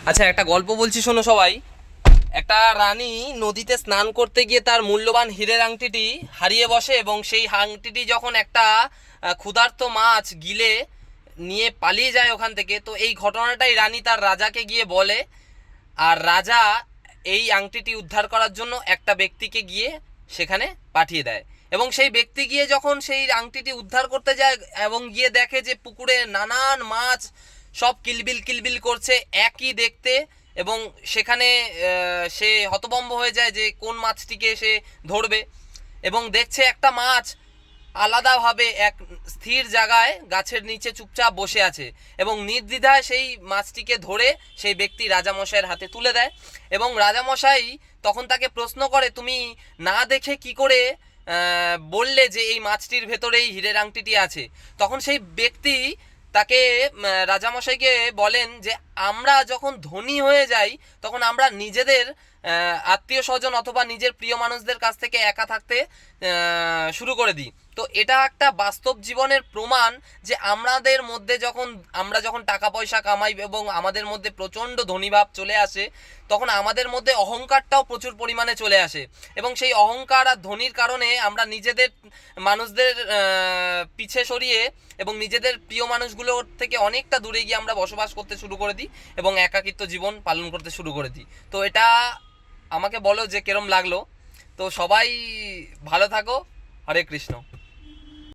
আচ্ছা, একটা গল্প বলছি শোনো সবাই। একটা রানী নদীতে স্নান করতে গিয়ে তার মূল্যবান হীরের আংটিটি হারিয়ে বসে, এবং সেই আংটিটি যখন একটা ক্ষুধার্ত মাছ গিলে নিয়ে পালিয়ে যায় ওখান থেকে, তো এই ঘটনাটাই রানী তার রাজাকে গিয়ে বলে। আর রাজা এই আংটিটি উদ্ধার করার জন্য একটা ব্যক্তিকে গিয়ে সেখানে পাঠিয়ে দেয়, এবং সেই ব্যক্তি গিয়ে যখন সেই আংটিটি উদ্ধার করতে যায় এবং গিয়ে দেখে যে পুকুরে নানান মাছ সব কিলবিল কিলবিল করছে, একই দেখতে, এবং সেখানে সে হতভম্ব হয়ে যায় যে কোন মাছটিকে সে ধরবে, এবং দেখছে একটা মাছ আলাদাভাবে এক স্থির জায়গায় গাছের নিচে চুপচাপ বসে আছে, এবং নির্দ্বিধায় সেই মাছটিকে ধরে সেই ব্যক্তি রাজামশাইয়ের হাতে তুলে দেয়। এবং রাজামশাই তখন তাকে প্রশ্ন করে, তুমি না দেখে কি করে বললে যে এই মাছটির ভেতরেই হীরের আংটিটি আছে? তখন সেই ব্যক্তি তাকে রাজামশাইকে বলেন যে আমরা যখন ধনী হয়ে যাই তখন আমরা নিজেদের আত্মীয় স্বজন অথবা নিজের প্রিয় মানুষদের কাছ থেকে একা থাকতে শুরু করে দিই। তো এটা একটা বাস্তব জীবনের প্রমাণ যে আমরা যখন টাকা পয়সা কামাই এবং আমাদের মধ্যে প্রচণ্ড ধনীভাব চলে আসে, তখন আমাদের মধ্যে অহংকারটাও প্রচুর পরিমাণে চলে আসে, এবং সেই অহংকার আর ধনীর কারণে আমরা নিজেদের মানুষদের পিছে সরিয়ে এবং নিজেদের প্রিয় মানুষগুলোর থেকে অনেকটা দূরে গিয়ে আমরা বসবাস করতে শুরু করে দিই এবং একাকিত্ব জীবন পালন করতে শুরু করে দিই। তো এটা আমাকে বলো যে কেরম লাগলো। তো সবাই ভালো থাকো। হরে কৃষ্ণ।